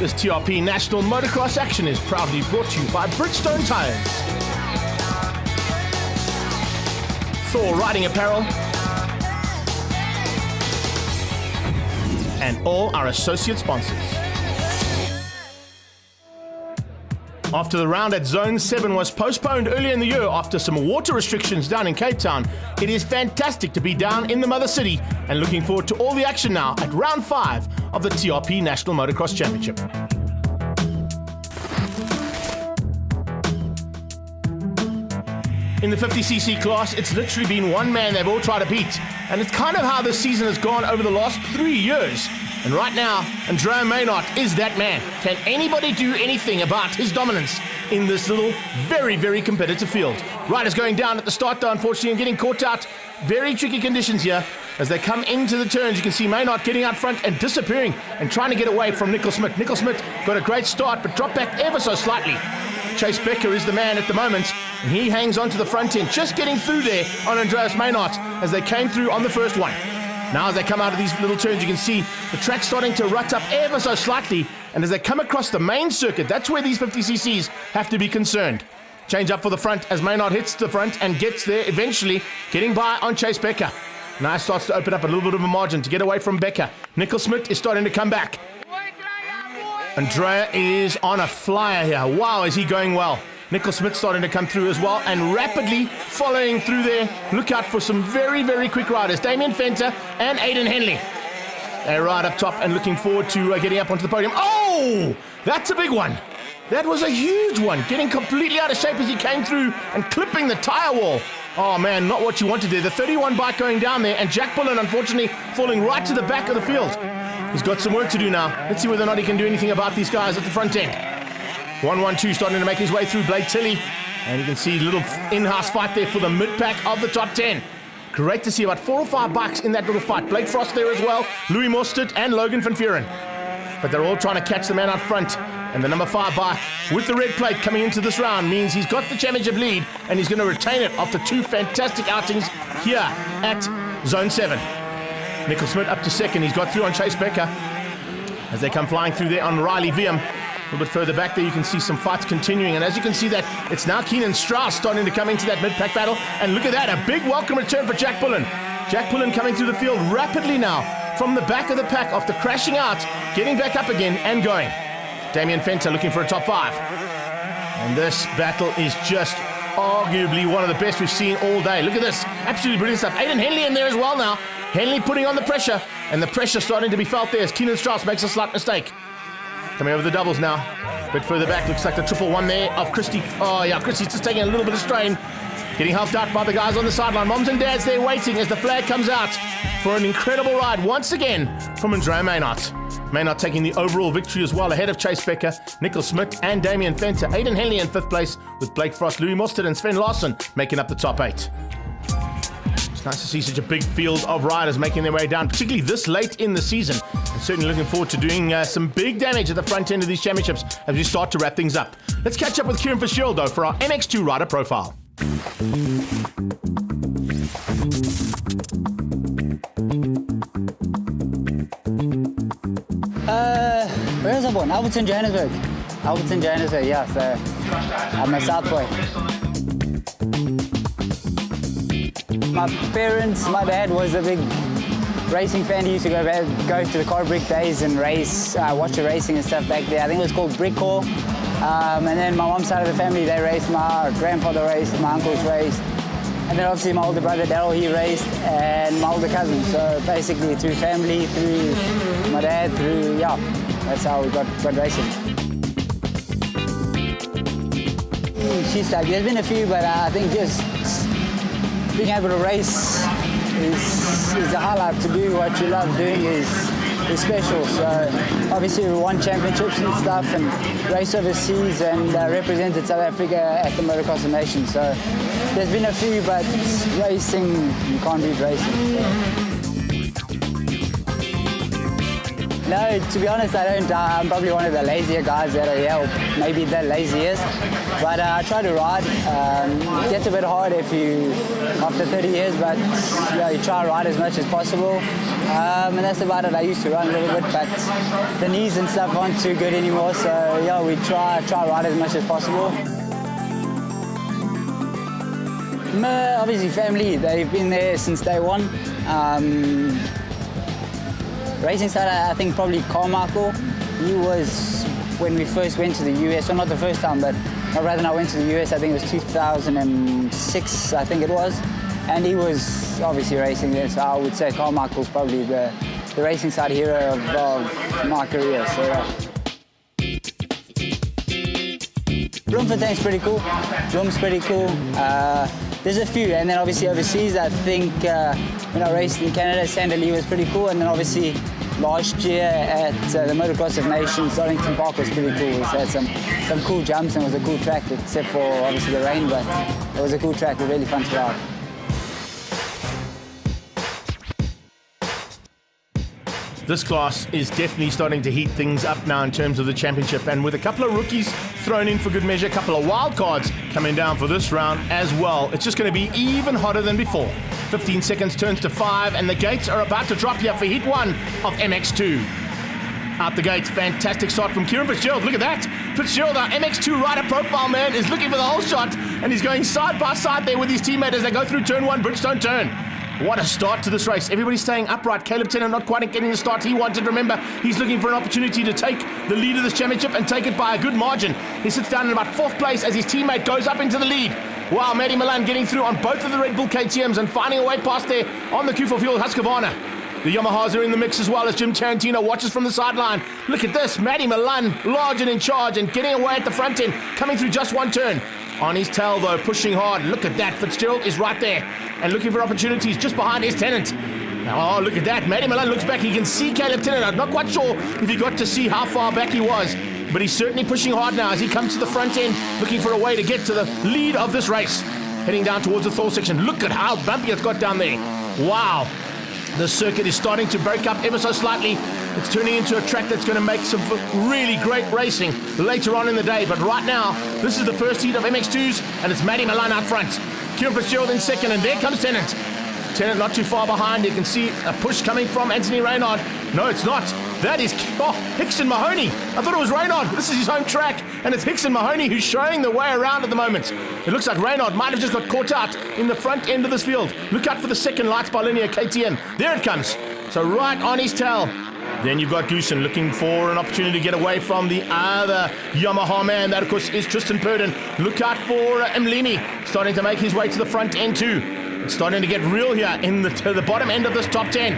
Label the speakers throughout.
Speaker 1: This TRP National Motocross action is proudly brought to you by Bridgestone Tires, Thor Riding Apparel, and all our associate sponsors. After the round at Zone 7 was postponed earlier in the year after some water restrictions down in Cape Town, it is fantastic to be down in the Mother City and looking forward to all the action now at Round 5 of the TRP National Motocross Championship. In the 50cc class, it's literally been one man they've all tried to beat, and it's kind of how this season has gone over the last 3 years. And right now, Andrea Maynard is that man. Can anybody do anything about his dominance in this little, very, very competitive field? Riders going down at the start though, unfortunately, and getting caught out. Very tricky conditions here. As they come into the turns, you can see Maynard getting out front and disappearing and trying to get away from Nickel Smith. Nickel Smith got a great start, but dropped back ever so slightly. Chase Becker is the man at the moment, and he hangs on to the front end, just getting through there on Andreas Maynard as they came through on the first one. Now as they come out of these little turns, you can see the track starting to rut up ever so slightly, and as they come across the main circuit, that's where these 50cc's have to be concerned. Change up for the front as Maynard hits the front and gets there eventually, getting by on Chase Becker. Now starts to open up a little bit of a margin to get away from Becker. Nickel Smith is starting to come back. Andrea is on a flyer here. Wow, is he going well. Nickel Smith starting to come through as well and rapidly following through there. Look out for some very, very quick riders. Damien Fenter and Aidan Henley. They're right up top and looking forward to getting up onto the podium. Oh, that's a big one. That was a huge one. Getting completely out of shape as he came through and clipping the tire wall. Oh man, not what you wanted there. The 31 bike going down there and Jack Bullen unfortunately falling right to the back of the field. He's got some work to do now. Let's see whether or not he can do anything about these guys at the front end. 1-1-2 starting to make his way through Blake Tilley. And you can see a little in-house fight there for the mid-pack of the top 10. Great to see about 4 or 5 bikes in that little fight. Blake Frost there as well, Louis Mostert and Logan van Vuren. But they're all trying to catch the man out front. And the number 5 bike with the red plate coming into this round means he's got the championship lead and he's going to retain it after 2 fantastic outings here at Zone 7. Nickel Smith up to second. He's got through on Chase Becker as they come flying through there on Riley Viam. A little bit further back there, you can see some fights continuing. And as you can see that, it's now Keenan Strauss starting to come into that mid-pack battle. And look at that, a big welcome return for Jack Bullen. Jack Bullen coming through the field rapidly now from the back of the pack after crashing out, getting back up again and going. Damien Fenter looking for a top 5. And this battle is just arguably one of the best we've seen all day. Look at this, absolutely brilliant stuff. Aidan Henley in there as well now. Henley putting on the pressure, and the pressure starting to be felt there as Keenan Strauss makes a slight mistake. Coming over the doubles now. A bit further back, looks like the triple one there of Christie. Oh yeah, Christie's just taking a little bit of strain. Getting helped out by the guys on the sideline. Moms and dads there waiting as the flag comes out for an incredible ride once again from Andrea Maynard. Maynard taking the overall victory as well ahead of Chase Becker, Nickel Smith and Damien Fenter. Aidan Henley in 5th place with Blake Frost, Louis Mostert and Sven Larsson making up the top 8. It's nice to see such a big field of riders making their way down, particularly this late in the season. And certainly looking forward to doing some big damage at the front end of these championships as we start to wrap things up. Let's catch up with Kieran Fitzgerald though for our MX2 rider profile.
Speaker 2: Where was I born? Alberton, Johannesburg. Alberton, Johannesburg, yeah, so I'm a South boy. My parents, my dad was a big racing fan. He used to go to the car brick days and race, watch the racing and stuff back there. I think it was called Brick Core. And then my mom's side of the family, they raced. My grandfather raced, my uncles raced. And then obviously my older brother Daryl, he raced, and my older cousin. So basically through family, through my dad, through, yeah, that's how we got racing. She's like, there's been a few, but I think just being able to race is a highlight. To do what you love doing is special. So obviously we won championships and stuff and race overseas and represented South Africa at the Motocross of Nations. So there's been a few, but racing, you can't beat racing. So. No, to be honest, I don't. I'm probably one of the lazier guys that are here, maybe the laziest. But I try to ride. It gets a bit hard after 30 years, but yeah, you try to ride as much as possible. And that's about it. I used to run a little bit, but the knees and stuff aren't too good anymore. So yeah, we try ride as much as possible. Obviously family, they've been there since day one. Racing side, I think probably Carmichael. He was when we first went to the US, well not the first time, but my brother and I went to the US, I think it was 2006, I think it was. And he was obviously racing there, so I would say Carmichael's probably the racing side hero of my career. So, Bloemfontein's pretty cool, Bloem's pretty cool. There's a few, and then obviously overseas, I think when I raced in Canada, Saint-Denis was pretty cool, and then obviously last year at the Motocross of Nations, Donington Park was pretty cool. It had some cool jumps and it was a cool track, except for obviously the rain, but it was a cool track, it was really fun to ride.
Speaker 1: This class is definitely starting to heat things up now in terms of the championship, and with a couple of rookies thrown in for good measure, a couple of wild cards coming down for this round as well. It's just going to be even hotter than before. 15 seconds turns to 5, and the gates are about to drop here for heat 1 of MX2. Out the gates, fantastic start from Kieran Fitzgerald. Look at that. Fitzgerald, our MX2 rider profile man, is looking for the whole shot, and he's going side by side there with his teammate as they go through turn 1, Bridgestone turn. What a start to this race. Everybody's staying upright. Caleb Tennant not quite getting the start he wanted. Remember, he's looking for an opportunity to take the lead of this championship and take it by a good margin. He sits down in about 4th place as his teammate goes up into the lead. Wow, Matty Milan getting through on both of the Red Bull KTMs and finding a way past there on the Q4 Fuel Husqvarna. The Yamahas are in the mix as well as Jim Tarantino watches from the sideline. Look at this, Matty Milan large and in charge and getting away at the front end, coming through just one turn. On his tail though, pushing hard. Look at that, Fitzgerald is right there and looking for opportunities just behind his Tennant. Oh, look at that, Matty Milan looks back, he can see Caleb Tennant. I'm not quite sure if he got to see how far back he was, but he's certainly pushing hard now as he comes to the front end, looking for a way to get to the lead of this race. Heading down towards the Thor section. Look at how bumpy it's got down there. Wow. The circuit is starting to break up ever so slightly. It's turning into a track that's going to make some really great racing later on in the day. But right now, this is the first heat of MX2s, and it's Matty Milan out front. Kieran Fitzgerald in second, and there comes Tennant. Tennant not too far behind. You can see a push coming from Anthony Reynard. No, it's not. That is Hickson Mahoney. I thought it was Reynard. This is his home track, and it's Hickson Mahoney who's showing the way around at the moment. It looks like Reynard might have just got caught out in the front end of this field. Look out for the second Lights by Linear KTM. There it comes. So right on his tail. Then you've got Goosen looking for an opportunity to get away from the other Yamaha man. That, of course, is Tristan Purden. Look out for Mlimi, starting to make his way to the front end too. It's starting to get real here in the bottom end of this top 10.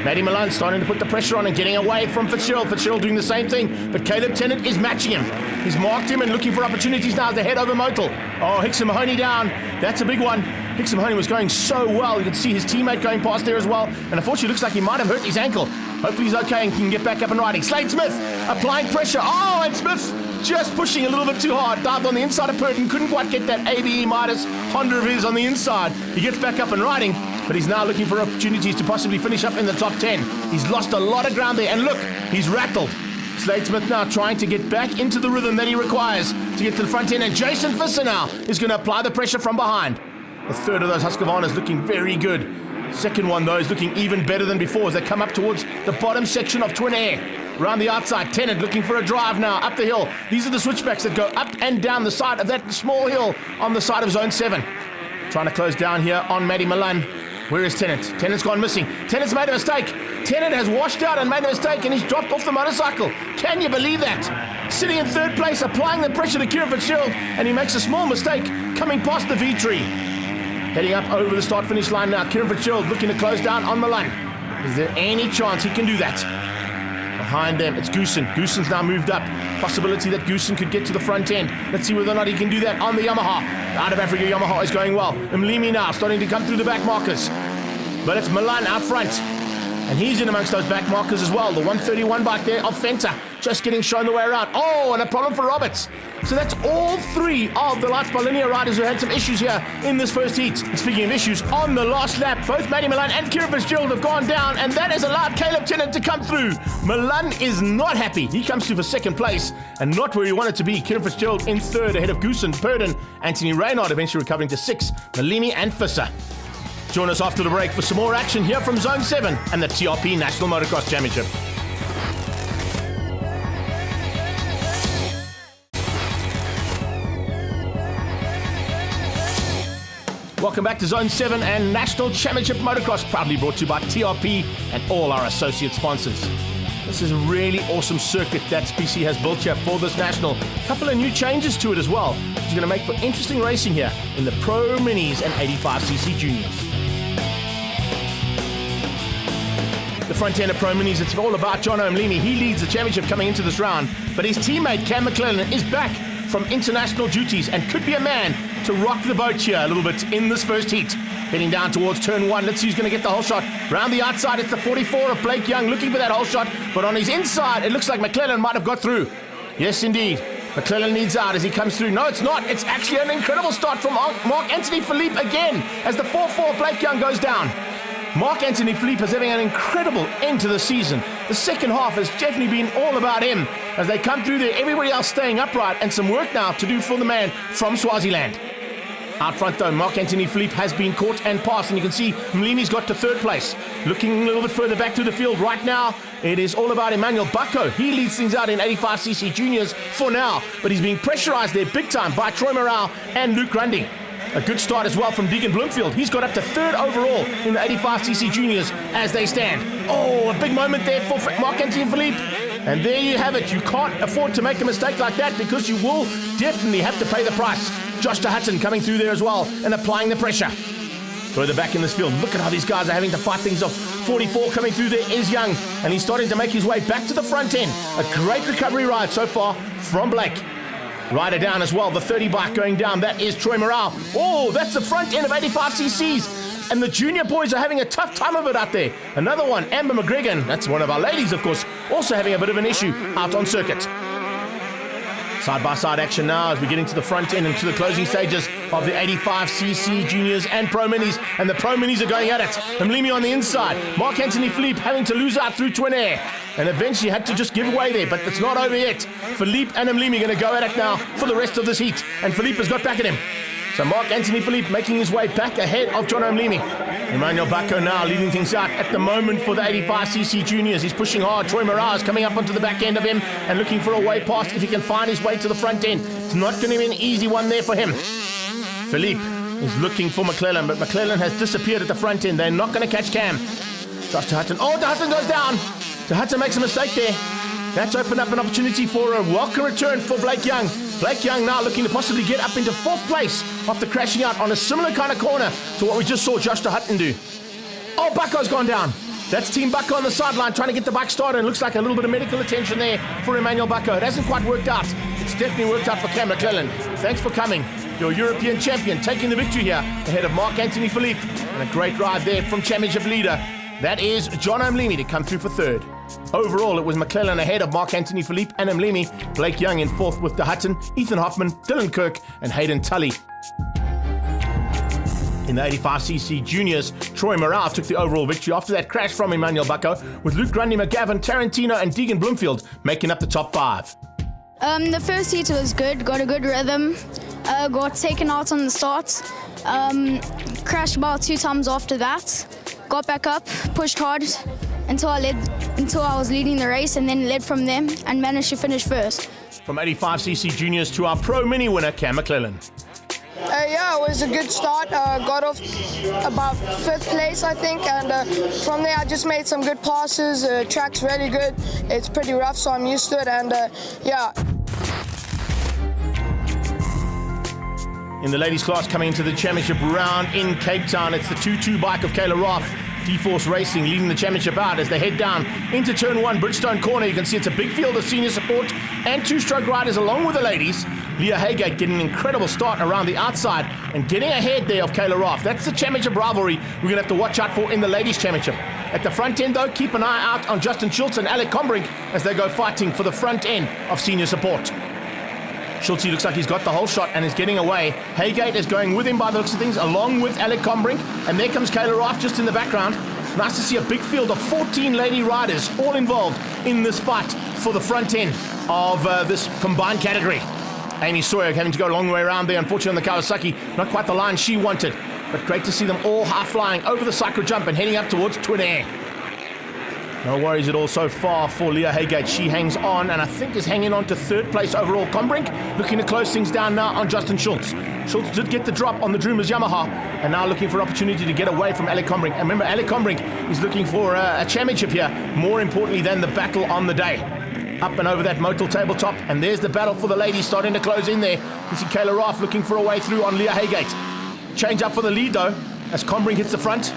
Speaker 1: Matty Milan starting to put the pressure on and getting away from Fitzgerald. Fitzgerald doing the same thing, but Caleb Tennant is matching him. He's marked him and looking for opportunities now to head over Motul. Oh, Hickson Mahoney down. That's a big one. Hickson Mahoney was going so well. You can see his teammate going past there as well. And unfortunately, looks like he might have hurt his ankle. Hopefully he's okay and can get back up and riding. Slade Smith applying pressure. Oh, and Smith just pushing a little bit too hard. Dived on the inside of Purden. Couldn't quite get that ABE Midas Honda of his on the inside. He gets back up and riding, but he's now looking for opportunities to possibly finish up in the top 10. He's lost a lot of ground there. And look, he's rattled. Slade Smith now trying to get back into the rhythm that he requires to get to the front end. And Jason Visser now is going to apply the pressure from behind. The third of those Husqvarnas looking very good. Second one, though, is looking even better than before as they come up towards the bottom section of Twin Air. Around the outside, Tennant looking for a drive now up the hill. These are the switchbacks that go up and down the side of that small hill on the side of Zone 7. Trying to close down here on Matty Milan. Where is Tennant? Tennant's gone missing. Tennant's made a mistake. Tennant has washed out and made a mistake, and he's dropped off the motorcycle. Can you believe that? Sitting in third place, applying the pressure to Kieran Fitzgerald, and he makes a small mistake coming past the V-tree. Heading up over the start-finish line now. Kieran Fitzgerald looking to close down on Milan. Is there any chance he can do that? Behind them, it's Goosen. Goosen's now moved up. Possibility that Goosen could get to the front end. Let's see whether or not he can do that on the Yamaha. Out of Africa, Yamaha is going well. Mlimi now starting to come through the back markers. But it's Milan out front. And he's in amongst those back markers as well. The 131 bike there of Fenta just getting shown the way around. Oh, and a problem for Roberts. So that's all three of the Lights by Linear riders who had some issues here in this first heat. And speaking of issues, on the last lap, both Matty Milan and Kieran Fitzgerald have gone down, and that has allowed Caleb Tennant to come through. Milan is not happy. He comes through for second place and not where he wanted to be. Kieran Fitzgerald in third ahead of Goosen, Purden, Anthony Reynard eventually recovering to 6th, Malimi and Fisser. Join us after the break for some more action here from Zone 7 and the TRP National Motocross Championship. Welcome back to Zone 7 and National Championship Motocross, proudly brought to you by TRP and all our associate sponsors. This is a really awesome circuit that BC has built here for this National. A couple of new changes to it as well, which is going to make for interesting racing here in the Pro Minis and 85cc Juniors. The front end of Pro Minis, it's all about John O'Mlimi. He leads the championship coming into this round, but his teammate Cam McClellan is back from international duties and could be a man to rock the boat here a little bit in this first heat. Heading down towards turn 1. Let's see who's going to get the whole shot. Round the outside, it's the 44 of Blake Young looking for that whole shot, but on his inside, it looks like McClellan might have got through. Yes, indeed. McClellan needs out as he comes through. No, it's not. It's actually an incredible start from Marc-Anthony Philippe again as the 4-4 Blake Young goes down. Marc-Anthony Philippe is having an incredible end to the season. The second half has definitely been all about him as they come through there, everybody else staying upright, and some work now to do for the man from Swaziland. Out front though, Marc-Anthony Philippe has been caught and passed, and you can see Mlimi's got to third place. Looking a little bit further back to the field right now, it is all about Emmanuel Bacco. He leads things out in 85cc Juniors for now, but he's being pressurized there big time by Troy Morale and Luke Grundy. A good start as well from Deegan Bloomfield. He's got up to third overall in the 85cc Juniors as they stand. Oh, a big moment there for Marc-Anthony Philippe. And there you have it. You can't afford to make a mistake like that because you will definitely have to pay the price. Josh de Hutton coming through there as well and applying the pressure. Further back in this field, look at how these guys are having to fight things off. 44 coming through there is Young, and he's starting to make his way back to the front end. A great recovery ride so far from Blake. Rider down as well, the 30 bike going down, that is Troy Morale. Oh, that's the front end of 85cc's. And the junior boys are having a tough time of it out there. Another one, Amber McGregor, that's one of our ladies, of course, also having a bit of an issue out on circuit. Side-by-side action now as we get into the front end and to the closing stages of the 85cc Juniors and Pro Minis. And the Pro Minis are going at it. Mlimi on the inside. Marc-Anthony Philippe having to lose out through Twin Air. And eventually had to just give away there, but it's not over yet. Philippe and Mlimi going to go at it now for the rest of this heat. And Philippe has got back at him. So Marc-Anthony Philippe making his way back ahead of John O'Mlimi. Emmanuel Bacco now leading things out at the moment for the 85cc Juniors. He's pushing hard. Troy Morale coming up onto the back end of him and looking for a way past if he can find his way to the front end. It's not going to be an easy one there for him. Philippe is looking for McClellan, but McClellan has disappeared at the front end. They're not going to catch Cam. Josh de Hutton. Oh, de Hutton goes down. De Hutton makes a mistake there. That's opened up an opportunity for a welcome return for Blake Young. Blake Young now looking to possibly get up into fourth place after crashing out on a similar kind of corner to what we just saw Josh de Hutton do. Oh, Bacco's gone down. That's Team Bacco on the sideline trying to get the bike started. And looks like a little bit of medical attention there for Emmanuel Bacco. It hasn't quite worked out. It's definitely worked out for Cam McClellan. Thanks for coming. Your European champion taking the victory here ahead of Marc-Anthony Philippe. And a great ride there from championship leader. That is John O'Mlimi to come through for third. Overall, it was McClellan ahead of Marc-Anthony Philippe and O'Mlimi. Blake Young in fourth with de Hutton, Ethan Hoffman, Dylan Kirk, and Hayden Tully. In the 85cc Juniors, Troy Morale took the overall victory after that crash from Emmanuel Bacco, with Luke Grundy, McGavin, Tarantino, and Deegan Bloomfield making up the top five.
Speaker 3: The first heat was good, got a good rhythm, got taken out on the start, crashed about 2 times after that, got back up, pushed hard until I was leading the race, and then led from them and managed to finish first.
Speaker 1: From 85cc Juniors to our Pro Mini winner, Cam McClellan.
Speaker 4: Yeah, it was a good start. Got off about 5th place, I think, and from there I just made some good passes. Track's really good. It's pretty rough, so I'm used to it, and yeah.
Speaker 1: In the ladies' class coming into the championship round in Cape Town, it's the 2-2 bike of Kayla Roth. D-Force Racing leading the championship out as they head down into turn 1, Bridgestone Corner. You can see it's a big field of senior support and 2-stroke riders along with the ladies. Leah Haygate getting an incredible start around the outside and getting ahead there of Kayla Roth. That's the championship rivalry we're going to have to watch out for in the ladies' championship. At the front end, though, keep an eye out on Justin Schultz and Alec Combrink as they go fighting for the front end of senior support. Schultz looks like he's got the whole shot and is getting away. Haygate is going with him by the looks of things, along with Alec Combrink. And there comes Kayla Roth just in the background. Nice to see a big field of 14 lady riders all involved in this fight for the front end of this combined category. Amy Sawyer having to go a long way around there, unfortunately on the Kawasaki. Not quite the line she wanted. But great to see them all high flying over the cycle jump and heading up towards twin air. No worries at all so far for Leah Haygate. She hangs on and I think is hanging on to third place overall. Combrink looking to close things down now on Justin Schultz. Schultz did get the drop on the Dreamers Yamaha and now looking for opportunity to get away from Alec Combrink. And remember, Alec Combrink is looking for a championship here, more importantly than the battle on the day. Up and over that Motul tabletop, and there's the battle for the ladies starting to close in there. You see Kayla Raff looking for a way through on Leah Haygate. Change up for the lead though, as Combrink hits the front.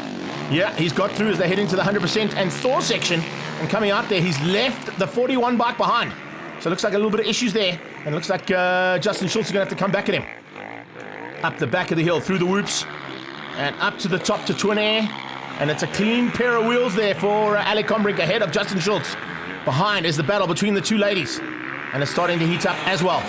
Speaker 1: Yeah, he's got through as they head into the 100% and Thor section. And coming out there, he's left the 41 bike behind. So it looks like a little bit of issues there. And it looks like Justin Schultz is going to have to come back at him. Up the back of the hill, through the whoops. And up to the top to twin air. And it's a clean pair of wheels there for Alec Combrink ahead of Justin Schultz. Behind is the battle between the two ladies. And it's starting to heat up as well.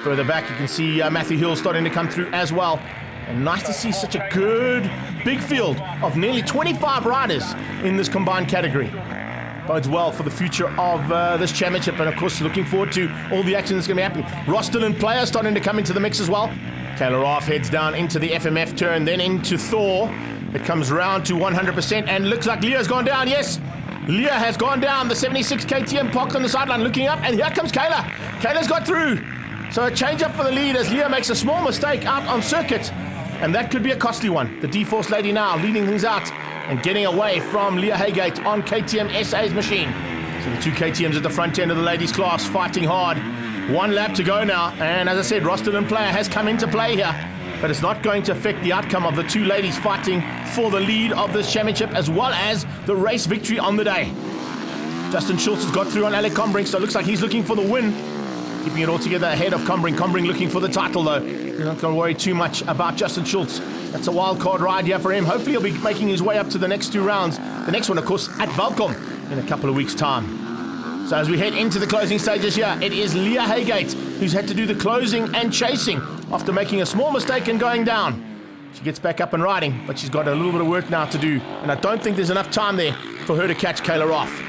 Speaker 1: Further back, you can see Matthew Hill starting to come through as well. And nice to see such a good big field of nearly 25 riders in this combined category. Bodes well for the future of this championship, and of course looking forward to all the action that's going to be happening. Roster and player starting to come into the mix as well. Kayla Raff heads down into the FMF turn, then into Thor. It comes round to 100% and looks like Leah's gone down. Yes, Leah has gone down. The 76 KTM parked on the sideline looking up, and here comes Kayla. Kayla's got through. So a change up for the lead as Leah makes a small mistake out on circuit. And that could be a costly one. The D-Force lady now leading things out and getting away from Leah Haygate on KTM SA's machine. So the two KTMs at the front end of the ladies class fighting hard. 1 lap to go now. And as I said, roster and player has come into play here. But it's not going to affect the outcome of the two ladies fighting for the lead of this championship as well as the race victory on the day. Justin Schultz has got through on Alec Combrink, so it looks like he's looking for the win. Keeping it all together ahead of Combrink. Combrink looking for the title though. You're not going to worry too much about Justin Schultz. That's a wild card ride here for him. Hopefully he'll be making his way up to the next 2 rounds. The next one, of course, at Valcom in a couple of weeks' time. So as we head into the closing stages here, it is Leah Haygate who's had to do the closing and chasing after making a small mistake and going down. She gets back up and riding, but she's got a little bit of work now to do. And I don't think there's enough time there for her to catch Kayla Raff.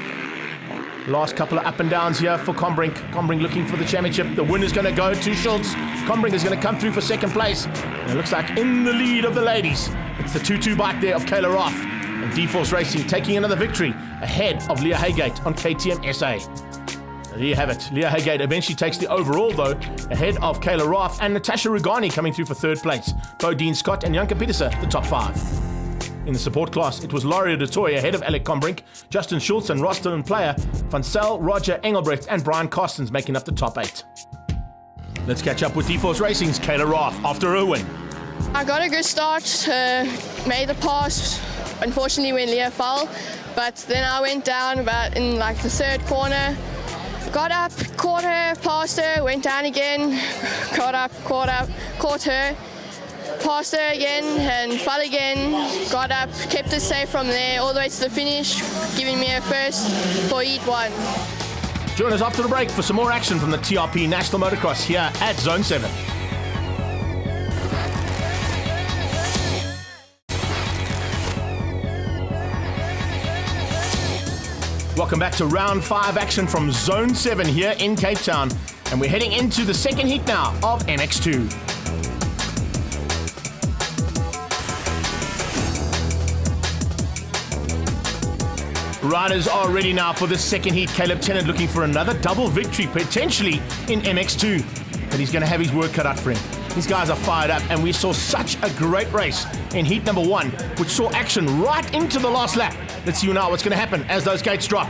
Speaker 1: Last couple of up and downs here for Combrink. Combrink looking for the championship. The winner's going to go to Schultz. Combrink is going to come through for second place. And it looks like in the lead of the ladies, it's the 2-2 bike there of Kayla Raff. And D-Force Racing taking another victory ahead of Leah Haygate on KTM SA. There you have it. Leah Haygate eventually takes the overall though, ahead of Kayla Raff and Natasha Rugani coming through for third place. Bodine Scott and Janka Pieterse, the top 5. In the support class, it was Laurie de Toy ahead of Alec Combrink, Justin Schultz and roster and player, Van Sel, Roger Engelbrecht and Brian Carstens making up the top 8. Let's catch up with D-Force Racing's Kayla Raff after her win.
Speaker 5: I got a good start, made the pass, unfortunately when Leah fell, but then I went down about in like the 3rd corner, got up, caught her, passed her, went down again, caught her, passed her again and fell again, got up, kept it safe from there all the way to the finish, giving me a first for Heat 1.
Speaker 1: Join us after the break for some more action from the TRP National Motocross here at Zone 7. Welcome back to round 5 action from Zone 7 here in Cape Town. And we're heading into the second heat now of MX2. Riders are ready now for the second heat. Caleb Tennant looking for another double victory, potentially in MX2. But he's going to have his work cut out for him. These guys are fired up, and we saw such a great race in heat number 1, which saw action right into the last lap. Let's see now what's going to happen as those gates drop.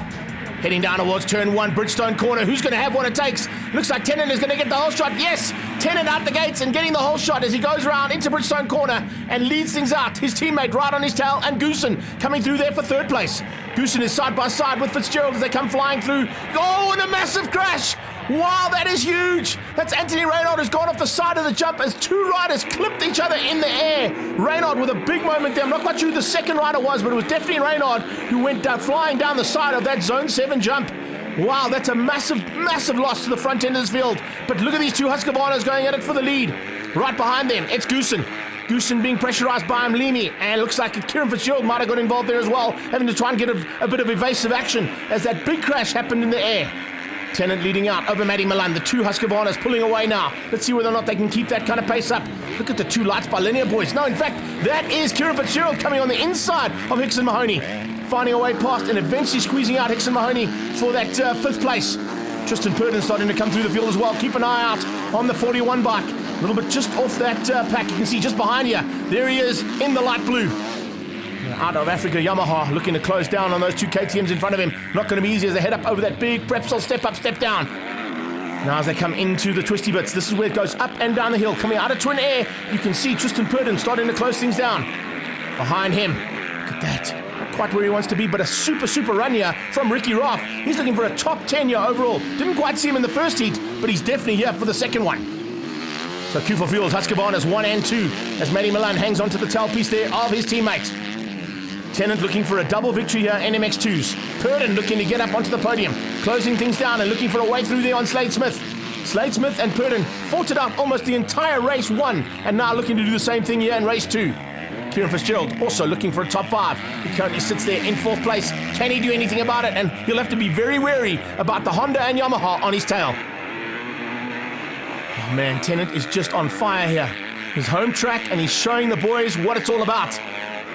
Speaker 1: Heading down towards turn 1, Bridgestone corner. Who's going to have what it takes? Looks like Tennant is going to get the whole shot. Yes, Tennant out the gates and getting the whole shot as he goes around into Bridgestone corner and leads things out. His teammate right on his tail, and Goosen coming through there for third place. Goosen is side by side with Fitzgerald as they come flying through. Oh, and a massive crash. Wow, that is huge. That's Anthony Reynaud who's gone off the side of the jump as 2 riders clipped each other in the air. Reynaud with a big moment there. I'm not quite sure who the second rider was, but it was definitely Reynaud who went flying down the side of that Zone 7 jump. Wow, that's a massive, massive loss to the front end of this field. But look at these 2 Husqvarnas going at it for the lead. Right behind them, it's Goosen. Goosen being pressurized by Mlimi, and it looks like Kieran Fitzgerald might have got involved there as well, having to try and get a bit of evasive action as that big crash happened in the air. Tennant leading out over Maddie Milan. The two Husqvarnas pulling away now. Let's see whether or not they can keep that kind of pace up. Look at the two lights by Linear boys. No, in fact, that is Kieran Fitzgerald coming on the inside of Hickson Mahoney. Finding a way past and eventually squeezing out Hickson Mahoney for that fifth place. Tristan Purdon starting to come through the field as well. Keep an eye out on the 41 bike. A little bit just off that pack. You can see just behind here. There he is in the light blue. Out of Africa, Yamaha looking to close down on those two KTMs in front of him. Not going to be easy as they head up over that big Prepsol step up, step down. Now as they come into the twisty bits, this is where it goes up and down the hill. Coming out of Twin Air, you can see Tristan Purdon starting to close things down. Behind him, look at that. Not quite where he wants to be, but a super run here from Ricky Roth. He's looking for a top 10 here overall. Didn't quite see him in the first heat, but he's definitely here for the second one. So Q for Fuels, Husqvarnas 1 and 2 as Maddie Milan hangs onto the tailpiece there of his teammate. Tennant looking for a double victory here, NMX2s. Purdon looking to get up onto the podium, closing things down and looking for a way through there on Slade Smith. Slade Smith and Purdon fought it out almost the entire race 1 and now looking to do the same thing here in race 2. Kieran Fitzgerald also looking for a top 5. He currently sits there in 4th place. Can he do anything about it? And he'll have to be very wary about the Honda and Yamaha on his tail. Oh man, Tennant is just on fire here. His home track and he's showing the boys what it's all about.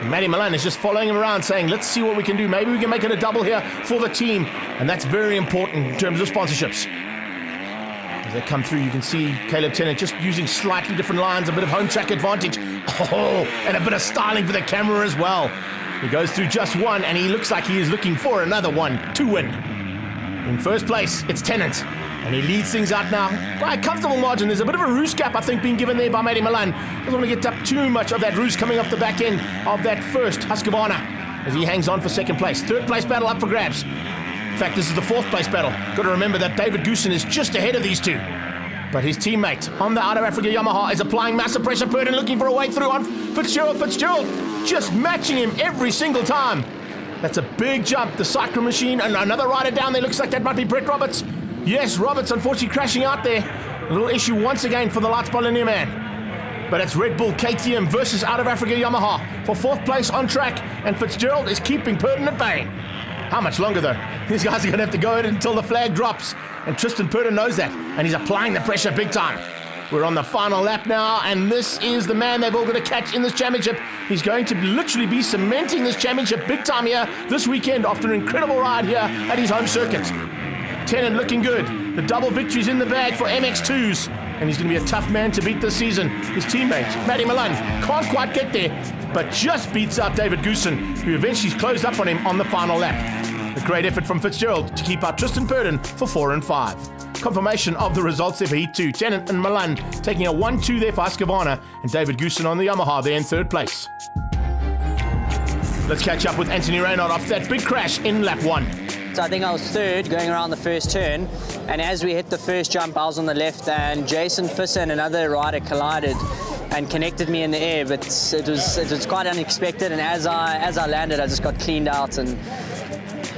Speaker 1: And Maddie Milan is just following him around saying, let's see what we can do. Maybe we can make it a double here for the team. And that's very important in terms of sponsorships. As they come through, you can see Caleb Tennant just using slightly different lines, a bit of home track advantage. Oh, and a bit of styling for the camera as well. He goes through just one, and he looks like he is looking for another one to win. In first place, it's Tennant. And he leads things out now by a comfortable margin. There's a bit of a roost gap, I think, being given there by Maddie Milan. Doesn't want to get up too much of that roost coming off the back end of that first Husqvarna as he hangs on for second place. Third place battle up for grabs. In fact, this is the 4th place battle. Got to remember that David Goosen is just ahead of these two. But his teammate on the Out of Africa Yamaha is applying massive pressure. Purdon looking for a way through on Fitzgerald. Fitzgerald just matching him every single time. That's a big jump. The Cyclone Machine and another rider down there. Looks like that might be Brett Roberts. Yes, Roberts unfortunately crashing out there. A little issue once again for the Lights by Linear man. But it's Red Bull KTM versus Out of Africa Yamaha for 4th place on track. And Fitzgerald is keeping Purdon at bay. How much longer though? These guys are going to have to go in until the flag drops. And Tristan Purdon knows that. And he's applying the pressure big time. We're on the final lap now. And this is the man they've all got to catch in this championship. He's going to literally be cementing this championship big time here this weekend after an incredible ride here at his home circuit. Tennant looking good. The double victories in the bag for MX2s. And he's going to be a tough man to beat this season. His teammate, Maddie Milan, can't quite get there, but just beats out David Goosen, who eventually closed up on him on the final lap. A great effort from Fitzgerald to keep out Tristan Purdon for 4 and 5. Confirmation of the results there for Heat 2. Tennant and Milan taking a 1-2 there for Husqvarna, and David Goosen on the Yamaha there in 3rd place. Let's catch up with Anthony Reynard after that big crash in lap 1.
Speaker 6: So I think I was 3rd going around the first turn, and as we hit the first jump I was on the left and Jason Fisser and another rider collided and connected me in the air, but it was quite unexpected, and as I landed I just got cleaned out and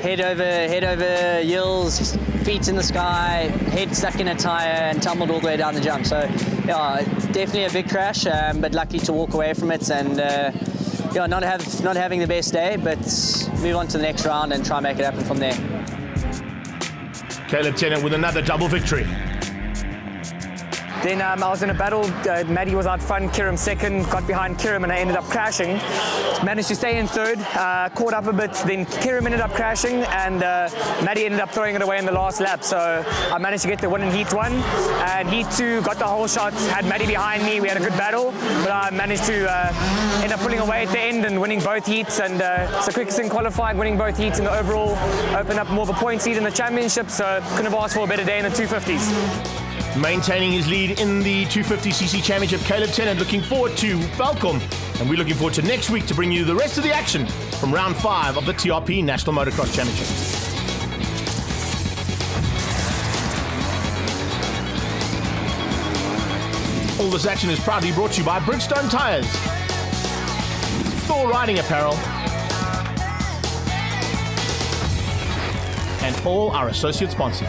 Speaker 6: head over heels, feet in the sky, head stuck in a tyre and tumbled all the way down the jump. So yeah, definitely a big crash, but lucky to walk away from it and not having the best day, but move on to the next round and try and make it happen from there.
Speaker 1: Caleb Tennant with another double victory.
Speaker 7: Then I was in a battle. Maddie was out front, Kiram second, got behind Kiram and I ended up crashing. Managed to stay in 3rd, caught up a bit, then Kiram ended up crashing and Maddie ended up throwing it away in the last lap. So I managed to get the win in Heat 1 and Heat 2, got the whole shot, had Maddie behind me, we had a good battle, but I managed to end up pulling away at the end and winning both heats, and it's the quickest in qualifying, winning both heats, and the overall opened up more of a point seed in the championship, so couldn't have asked for a better day in the 250s.
Speaker 1: Maintaining his lead in the 250cc championship, Caleb Tennant looking forward to Falcom, and we're looking forward to next week to bring you the rest of the action from round 5 of the TRP National Motocross Championship. All this action is proudly brought to you by Bridgestone Tires, Thor Riding Apparel, and all our associate sponsors.